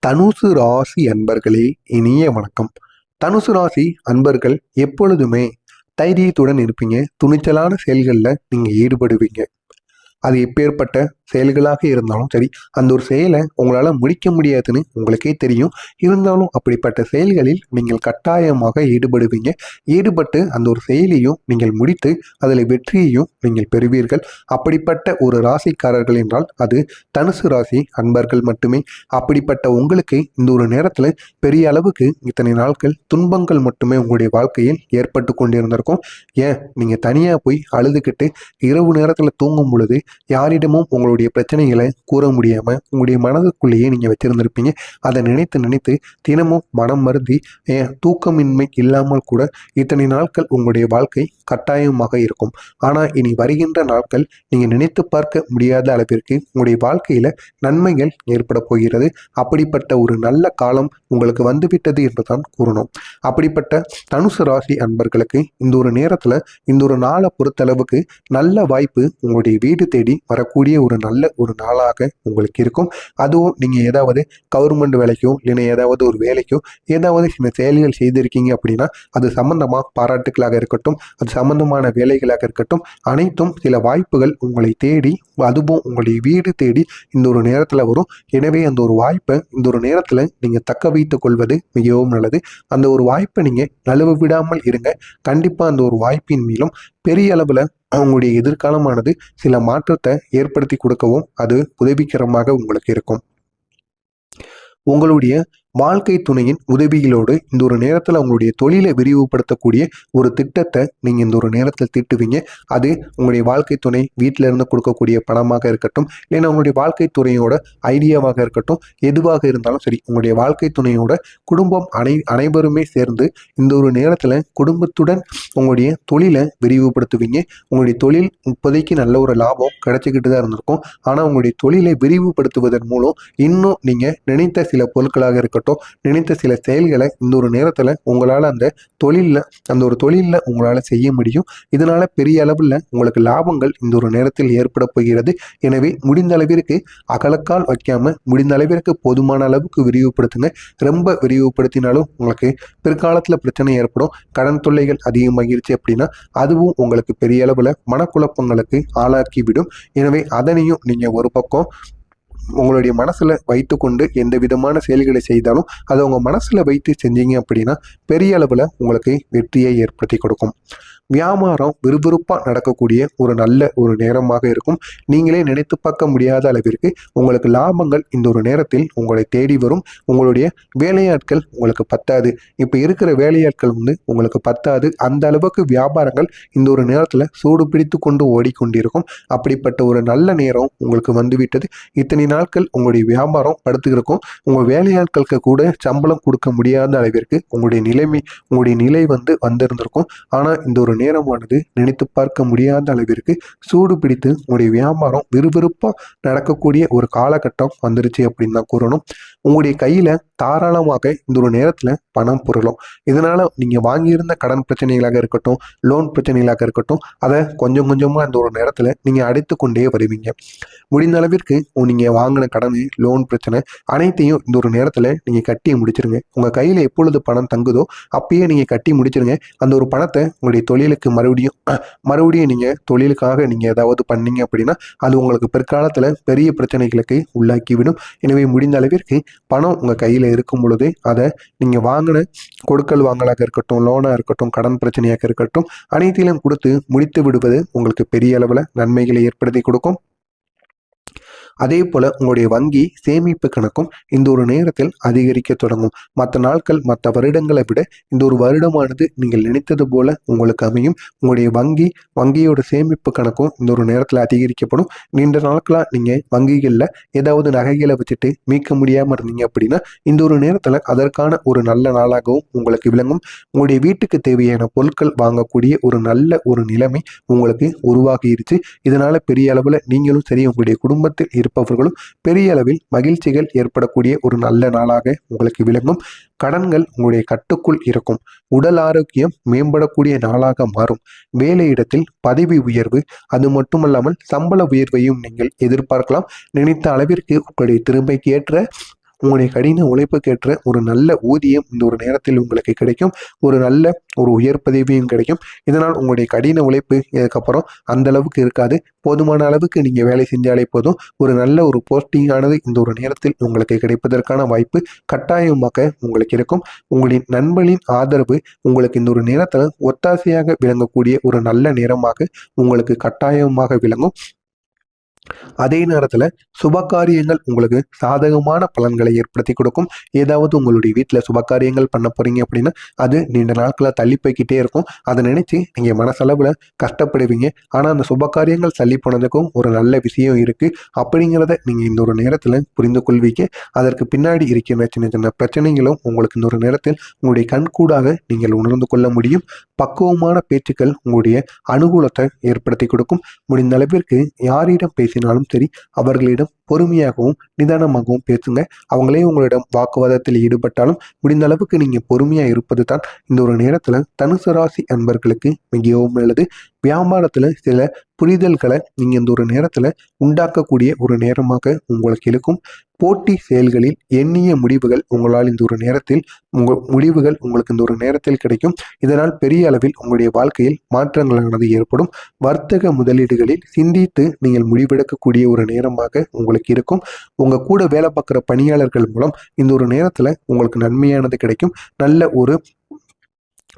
தனுசு ராசி அன்பர்களே, இனிய வணக்கம். தனுசு ராசி அன்பர்கள் எப்பொழுதுமே தைரியத்துடன் இருப்பீங்க. துணிச்சலான செயல்களில் நீங்க ஈடுபடுவீங்க. அது எப்பேற்பட்ட செயல்களாக இருந்தாலும் சரி, அந்த ஒரு செயலை உங்களால் முடிக்க முடியாதுன்னு உங்களுக்கே தெரியும். இருந்தாலும் அப்படிப்பட்ட செயல்களில் நீங்கள் கட்டாயமாக ஈடுபடுவீங்க. ஈடுபட்டு அந்த ஒரு செயலையும் நீங்கள் முடித்து அதில் வெற்றியையும் நீங்கள் பெறுவீர்கள். அப்படிப்பட்ட ஒரு ராசிக்காரர்கள் என்றால் அது தனுசு ராசி அன்பர்கள் மட்டுமே. அப்படிப்பட்ட உங்களுக்கு இந்த ஒரு நேரத்தில் பெரிய அளவுக்கு இத்தனை நாட்கள் துன்பங்கள் மட்டுமே உங்களுடைய வாழ்க்கையில் ஏற்பட்டு கொண்டிருந்திருக்கும். ஏன் நீங்கள் தனியாக போய் அழுதுகிட்டு இரவு நேரத்தில் தூங்கும் பொழுது யாரிடமும் உங்களுடைய பிரச்சனைகளை கூற முடியாமல் உங்களுடைய மனதுக்குள்ளேயே நீங்கள் வச்சிருந்திருப்பீங்க. அதை நினைத்து நினைத்து தினமும் மனம் மருந்தி தூக்கமின்மை இல்லாமல் கூட இத்தனை நாட்கள் உங்களுடைய வாழ்க்கை கட்டாயமாக இருக்கும். ஆனால் இனி வருகின்ற நாட்கள் நீங்கள் நினைத்து பார்க்க முடியாத அளவிற்கு உங்களுடைய வாழ்க்கையில் நன்மைகள் ஏற்பட போகிறது. அப்படிப்பட்ட ஒரு நல்ல காலம் உங்களுக்கு வந்துவிட்டது என்றுதான் கூறணும். அப்படிப்பட்ட தனுசு ராசி அன்பர்களுக்கு இந்த ஒரு நேரத்தில் இந்த ஒரு நாளை பொறுத்தளவுக்கு நல்ல வாய்ப்பு உங்களுடைய வீடு தேடி வரக்கூடிய ஒரு நல்ல ஒரு நாளாக உங்களுக்கு இருக்கும். அதுவும் நீங்கள் ஏதாவது கவர்மெண்ட் வேலைக்கோ இல்லைன்னா ஏதாவது ஒரு வேலைக்கோ ஏதாவது சில செயல்கள் செய்திருக்கீங்க அப்படின்னா அது சம்பந்தமாக பாராட்டுகளாக இருக்கட்டும், அது சம்பந்தமான வேலைகளாக இருக்கட்டும், அனைத்தும் சில வாய்ப்புகள் உங்களை தேடி அதுவும் உங்களுடைய வீடு தேடி இந்த ஒரு நேரத்தில் வரும். எனவே அந்த ஒரு வாய்ப்பை இந்த ஒரு நேரத்தில் நீங்கள் தக்க வைத்துக் கொள்வது மிகவும் நல்லது. அந்த ஒரு வாய்ப்பை நீங்கள் நழுவ விடாமல் இருங்க. கண்டிப்பாக அந்த ஒரு வாய்ப்பின் மேலும் பெரிய அளவில் அவங்களுடைய எதிர்காலமானது சில மாற்றத்தை ஏற்படுத்தி கொடுக்கவும் அது உதவிகரமாக உங்களுக்கு இருக்கும். உங்களுடைய வாழ்க்கை துணையின் உதவிகளோடு இந்த ஒரு நேரத்தில் உங்களுடைய தொழிலை விரிவுபடுத்தக்கூடிய ஒரு திட்டத்தை நீங்கள் இந்த ஒரு நேரத்தில் தீட்டுவீங்க. அது உங்களுடைய வாழ்க்கை துணை வீட்டில் இருந்து கொடுக்கக்கூடிய பணமாக இருக்கட்டும், இல்லைன்னா உங்களுடைய வாழ்க்கை துணையோட ஐடியாவாக இருக்கட்டும், எதுவாக இருந்தாலும் சரி, உங்களுடைய வாழ்க்கை துணையோட குடும்பம் அனைவருமே சேர்ந்து இந்த ஒரு நேரத்தில் குடும்பத்துடன் உங்களுடைய தொழிலை விரிவுபடுத்துவீங்க. உங்களுடைய தொழில் இப்போதைக்கு நல்ல ஒரு லாபம் கிடைச்சிக்கிட்டு தான் இருந்திருக்கும். ஆனால் உங்களுடைய தொழிலை விரிவுபடுத்துவதன் மூலம் இன்னும் நீங்கள் நினைத்த சில பொருட்களாக இருக்கட்டும், நினைத்த சில செயல்களை இந்த ஒரு நேரத்தில் உங்களால் அந்த ஒரு தொழிலில் உங்களால் செய்ய முடியும். இதனால பெரிய அளவில் உங்களுக்கு லாபங்கள் இந்த ஒரு நேரத்தில் ஏற்பட போகிறது. எனவே முடிந்த அளவிற்கு அகலக்கால் வைக்காம முடிந்த அளவிற்கு போதுமான அளவுக்கு விரிவுபடுத்துங்க. ரொம்ப விரிவுபடுத்தினாலும் உங்களுக்கு பிற்காலத்தில் பிரச்சனை ஏற்படும். கடன் தொல்லைகள் அதிகமாகிருச்சு அப்படின்னா அதுவும் உங்களுக்கு பெரிய அளவில் மனக்குழப்பங்களுக்கு ஆளாக்கிவிடும். எனவே அதனையும் நீங்கள் ஒரு பக்கம் உங்களுடைய மனசில் வைத்து கொண்டு எந்த விதமான செயல்களை செய்தாலும் அதை உங்கள் மனசில் வைத்து செஞ்சீங்க அப்படின்னா பெரிய அளவில் உங்களுக்கு வெற்றியை ஏற்படுத்தி கொடுக்கும். வியாபாரம் விறுவிறுப்பாக நடக்கக்கூடிய ஒரு நல்ல ஒரு நேரமாக இருக்கும். நீங்களே நினைத்து பார்க்க முடியாத அளவிற்கு உங்களுக்கு லாபங்கள் இந்த ஒரு நேரத்தில் உங்களை தேடி வரும். உங்களுடைய வேலையாட்கள் உங்களுக்கு பத்தாது, இப்போ இருக்கிற வேலையாட்கள் உங்களுக்கு பத்தாது, அந்த அளவுக்கு வியாபாரங்கள் இந்த ஒரு நேரத்தில் சூடு பிடித்து கொண்டு ஓடிக்கொண்டிருக்கும். அப்படிப்பட்ட ஒரு நல்ல நேரம் உங்களுக்கு வந்துவிட்டது. இத்தனை நாட்கள் உங்களுடைய வியாபாரம் படுத்துக்கிறக்கும். உங்கள் வேலையாட்களுக்கு கூட சம்பளம் கொடுக்க முடியாத அளவிற்கு உங்களுடைய நிலை வந்திருந்திருக்கும். ஆனால் இந்த ஒரு நேரமானது நினைத்து பார்க்க முடியாத அளவிற்கு சூடு பிடித்து உங்களுடைய வியாபாரம் விறுவிறுப்பாக நடக்கக்கூடிய ஒரு காலகட்டம் வந்துருச்சு அப்படின்னு தான் கூறணும். உங்களுடைய கையில் தாராளமாக இந்த ஒரு நேரத்தில் பணம் புரளும். இதனால் நீங்கள் வாங்கியிருந்த கடன் பிரச்சனைகளாக இருக்கட்டும், லோன் பிரச்சனைகளாக இருக்கட்டும், அதை கொஞ்சம் கொஞ்சமாக இந்த ஒரு நேரத்தில் நீங்கள் அடைத்து கொண்டே வருவீங்க. முடிந்த அளவிற்கு நீங்கள் வாங்கின கடன், லோன் பிரச்சனை அனைத்தையும் இந்த ஒரு நேரத்தில் நீங்கள் கட்டி முடிச்சிருங்க. உங்கள் கையில் எப்பொழுது பணம் தங்குதோ அப்பயே நீங்கள் கட்டி முடிச்சிருங்க. அந்த ஒரு பணத்தை உங்களுடைய தொழிலுக்கு மறுபடியும் நீங்கள் தொழிலுக்காக நீங்கள் ஏதாவது பண்ணீங்க அப்படின்னா அது உங்களுக்கு பிற்காலத்தில் பெரிய பிரச்சனைகளுக்கு உள்ளாக்கிவிடும். எனவே முடிந்த அளவிற்கு பணம் உங்கள் கையில் இருக்கும் பொழுது அதை நீங்கள் வாங்கின கொடுக்கல் வாங்கலாக இருக்கட்டும், லோனாக இருக்கட்டும், கடன் பிரச்சனையாக இருக்கட்டும், அனைத்திலும் கொடுத்து முடித்து விடுவது உங்களுக்கு பெரிய அளவில் நன்மைகளை ஏற்படுத்தி கொடுக்கும். அதே போல் உங்களுடைய வங்கி சேமிப்பு கணக்கும் இந்த ஒரு நேரத்தில் அதிகரிக்க தொடங்கும். மற்ற நாட்கள் மற்ற வருடங்களை விட இந்த ஒரு வருடமானது நீங்கள் நினைத்தது போல உங்களுக்கு அமையும். உங்களுடைய வங்கியோட சேமிப்பு கணக்கும் இந்த ஒரு நேரத்தில் அதிகரிக்கப்படும். நீண்ட நாட்களாக நீங்கள் வங்கிகளில் ஏதாவது நகைகளை வச்சுட்டு மீட்க முடியாமல் இருந்தீங்க அப்படின்னா இந்த ஒரு நேரத்தில் அதற்கான ஒரு நல்ல நாளாகவும் உங்களுக்கு விளங்கும். உங்களுடைய வீட்டுக்கு தேவையான பொருட்கள் வாங்கக்கூடிய ஒரு நல்ல ஒரு நிலைமை உங்களுக்கு உருவாகிருச்சு. இதனால் பெரிய அளவில் நீங்களும் சரி, உங்களுடைய குடும்பத்தில் இருப்பவர்களும் பெரிய அளவில் மகிழ்ச்சிகள் ஏற்படக்கூடிய ஒரு நல்ல நாளாக உங்களுக்கு விளங்கும். கடன்கள் உங்களுடைய கட்டுக்குள் இருக்கும். உடல் ஆரோக்கியம் மேம்படக்கூடிய நாளாக மாறும். வேலையிடத்தில் பதவி உயர்வு, அது மட்டுமல்லாமல் சம்பள உயர்வையும் நீங்கள் எதிர்பார்க்கலாம். நினைத்த அளவிற்கு உங்களுடைய திறமைக்கு ஏற்ற உங்களுடைய கடின உழைப்புக்கேற்ற ஒரு நல்ல ஊதியம் இந்த ஒரு நேரத்தில் உங்களுக்கு கிடைக்கும். ஒரு உயர் பதவியும் கிடைக்கும். இதனால் உங்களுடைய கடின உழைப்பு இதுக்கப்புறம் அந்த அளவுக்கு இருக்காது. போதுமான அளவுக்கு நீங்க வேலை செஞ்சாலே போதும். ஒரு நல்ல ஒரு போஸ்டிங்கானது இந்த ஒரு நேரத்தில் உங்களுக்கு கிடைப்பதற்கான வாய்ப்பு கட்டாயமாக உங்களுக்கு இருக்கும். உங்களின் நண்பனின் ஆதரவு உங்களுக்கு இந்த ஒரு நேரத்தில் ஒத்தாசையாக விளங்கக்கூடிய ஒரு நல்ல நேரமாக உங்களுக்கு கட்டாயமாக விளங்கும். அதே நேரத்தில் சுபகாரியங்கள் உங்களுக்கு சாதகமான பலன்களை ஏற்படுத்தி கொடுக்கும். ஏதாவது உங்களுடைய வீட்டில் சுபகாரியங்கள் பண்ண போறீங்க அப்படின்னா அது நீண்ட நாட்களாக தள்ளி போய்கிட்டே இருக்கும். அதை நினைச்சு நீங்க மனசளவில் கஷ்டப்படுவீங்க. ஆனால் அந்த சுபகாரியங்கள் தள்ளி போனதுக்கும் ஒரு நல்ல விஷயம் இருக்கு அப்படிங்கிறத நீங்க இந்த ஒரு நேரத்தில் புரிந்து கொள்வீங்க. அதற்கு பின்னாடி இருக்கிற சின்ன சின்ன பிரச்சனைகளும் உங்களுக்கு இந்த ஒரு நேரத்தில் உங்களுடைய கண்கூடாக நீங்கள் உணர்ந்து கொள்ள முடியும். பக்குவமான பேச்சுக்கள் உங்களுடைய அனுகூலத்தை ஏற்படுத்தி கொடுக்கும். முடிந்த அளவிற்கு யாரிடம் பேசினாலும் சரி அவர்களிடம் பொறுமையாகவும் நிதானமாகவும் பேசுங்க. அவங்களே உங்களிடம் வாக்குவாதத்தில் ஈடுபட்டாலும் முடிந்த அளவுக்கு நீங்க பொறுமையா இருப்பது தான் இந்த ஒரு நேரத்துல தனுசு ராசி அன்பர்களுக்கு மிகவும் நல்லது. வியாபாரத்துல சில புரிதல்களை நீங்க இந்த ஒரு நேரத்துல உண்டாக்கக்கூடிய ஒரு நேரமாக உங்களுக்கு இருக்கும். போட்டி செயல்களில் எண்ணிய முடிவுகள் உங்களால் இந்த ஒரு நேரத்தில் உங்களுக்கு இந்த ஒரு நேரத்தில் கிடைக்கும். இதனால் பெரிய அளவில் உங்களுடைய வாழ்க்கையில் மாற்றங்களானது ஏற்படும். வர்த்தக முதலீடுகளில் சிந்தித்து நீங்கள் முடிவெடுக்கக்கூடிய ஒரு நேரமாக உங்களுக்கு இருக்கும். உங்க கூட வேலை பார்க்குற பணியாளர்கள் மூலம் இந்த ஒரு நேரத்துல உங்களுக்கு நன்மையானது கிடைக்கும்.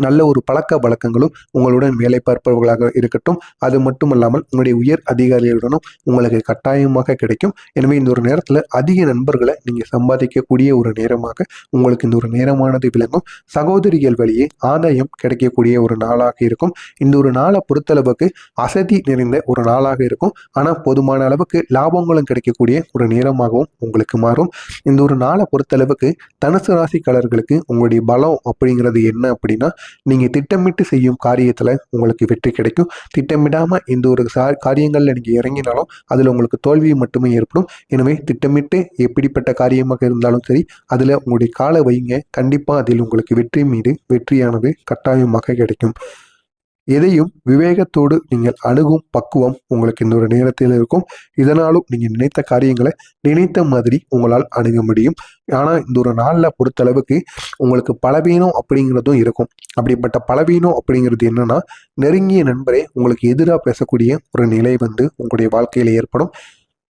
நல்ல ஒரு பழக்க வழக்கங்களும் உங்களுடன் வேலை பார்ப்பவர்களாக இருக்கட்டும். அது மட்டும் இல்லாமல் உங்களுடைய உயர் அதிகாரிகளுடனும் உங்களுக்கு கட்டாயமாக கிடைக்கும். எனவே இந்த ஒரு நேரத்தில் அதிக நண்பர்களை நீங்கள் சம்பாதிக்கக்கூடிய ஒரு நேரமாக உங்களுக்கு இந்த ஒரு நேரமானது விளங்கும். சகோதரிகள் வழியே ஆதாயம் கிடைக்கக்கூடிய ஒரு நாளாக இருக்கும். இந்த ஒரு நாளை பொறுத்தளவுக்கு அசதி நிறைந்த ஒரு நாளாக இருக்கும். ஆனால் போதுமான அளவுக்கு லாபங்களும் கிடைக்கக்கூடிய ஒரு நேரமாகவும் உங்களுக்கு மாறும். இந்த ஒரு நாளை பொறுத்தளவுக்கு தனுசு ராசிக்காரர்களுக்கு உங்களுடைய பலம் அப்படிங்கிறது என்ன அப்படின்னா, நீங்க திட்டமிட்டு செய்யும் காரியத்துல உங்களுக்கு வெற்றி கிடைக்கும். திட்டமிடாம இந்த ஒரு காரியங்கள்ல நீங்க இறங்கினாலும் அதுல உங்களுக்கு தோல்வி மட்டுமே ஏற்படும். எனவே திட்டமிட்டு எப்படிப்பட்ட காரியமாக இருந்தாலும் சரி அதுல உங்களுடைய காலை வைங்க. கண்டிப்பா அதில் உங்களுக்கு வெற்றி மீது வெற்றியானது கட்டாயமாக கிடைக்கும். எதையும் விவேகத்தோடு நீங்கள் அணுகும் பக்குவம் உங்களுக்கு இந்த ஒரு நேரத்தில் இருக்கும். இதனாலும் நீங்க நினைத்த காரியங்களை நினைத்த மாதிரி உங்களால் அணுக முடியும். ஆனா இந்த ஒரு நாளில் பொறுத்தளவுக்கு உங்களுக்கு பலவீனம் அப்படிங்கிறதும் இருக்கும். அப்படிப்பட்ட பலவீனம் அப்படிங்கிறது என்னன்னா, நெருங்கிய நண்பரே உங்களுக்கு எதிராக பேசக்கூடிய ஒரு நிலை உங்களுடைய வாழ்க்கையில ஏற்படும்.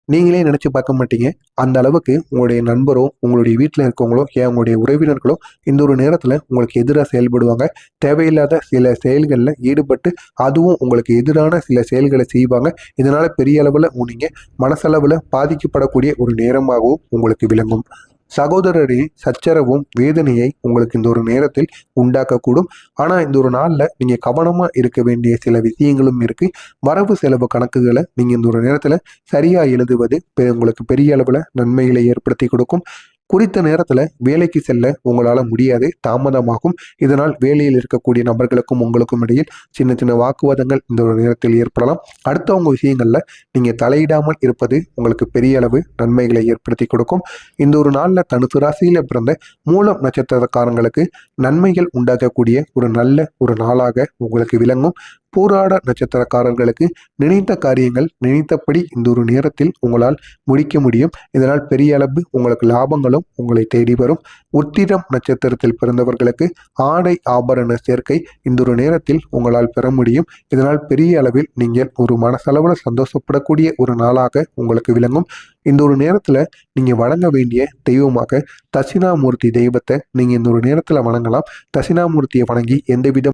நீங்களே நினைச்சு பார்க்க மாட்டீங்க. அந்த அளவுக்கு உங்களுடைய நண்பரோ உங்களுடைய வீட்டில் இருக்கவங்களோ உங்களுடைய உறவினர்களோ இந்த ஒரு நேரத்தில் உங்களுக்கு எதிராக செயல்படுவாங்க. தேவையில்லாத சில செயல்களில் ஈடுபட்டு அதுவும் உங்களுக்கு எதிரான சில செயல்களை செய்வாங்க. இதனால பெரிய அளவில் நீங்க மனசளவில் பாதிக்கப்படக்கூடிய ஒரு நேரமாகவும் உங்களுக்கு விளங்கும். சகோதரரின் சச்சரவும் வேதனையை உங்களுக்கு இந்த ஒரு நேரத்தில் உண்டாக்கக்கூடும். ஆனா இந்த ஒரு நாள்ல நீங்க கவனமா இருக்க வேண்டிய சில விஷயங்களும் இருக்கு. வரவு செலவு கணக்குகளை நீங்க இந்த ஒரு நேரத்துல சரியா எழுதுவது உங்களுக்கு பெரிய அளவுல நன்மைகளை ஏற்படுத்தி கொடுக்கும். குறித்த நேரத்துல வேலைக்கு செல்ல உங்களால முடியாது, தாமதமாகும். இதனால் வேலையில் இருக்கக்கூடிய நபர்களுக்கும் உங்களுக்கும் இடையில் சின்ன சின்ன வாக்குவாதங்கள் இந்த ஒரு நேரத்தில் ஏற்படலாம். அடுத்தவங்க விஷயங்கள்ல நீங்க தலையிடாமல் இருப்பது உங்களுக்கு பெரிய அளவு நன்மைகளை ஏற்படுத்தி கொடுக்கும். இந்த ஒரு நாள்ல தனுசு ராசியில பிறந்த மூலம் நட்சத்திரக்காரங்களுக்கு நன்மைகள் உண்டாக்கக்கூடிய ஒரு நல்ல ஒரு நாளாக உங்களுக்கு விளங்கும். பூராட நட்சத்திரக்காரர்களுக்கு நினைத்த காரியங்கள் நினைத்தபடி இந்த ஒரு நேரத்தில் உங்களால் முடிக்க முடியும். இதனால் பெரிய அளவு உங்களுக்கு லாபங்களும் உங்களை தேடி வரும். உத்திரம் நட்சத்திரத்தில் பிறந்தவர்களுக்கு ஆடை ஆபரண சேர்க்கை இந்த ஒரு நேரத்தில் உங்களால் பெற முடியும். இதனால் பெரிய அளவில் நீங்கள் ஒரு மனசளவில் சந்தோஷப்படக்கூடிய ஒரு நாளாக உங்களுக்கு விளங்கும். இந்த ஒரு நேரத்தில் நீங்கள் வணங்க வேண்டிய தெய்வமாக தட்சிணாமூர்த்தி தெய்வத்தை நீங்கள் இந்த ஒரு நேரத்தில் வணங்கலாம். தட்சிணாமூர்த்தியை வணங்கி எந்தவித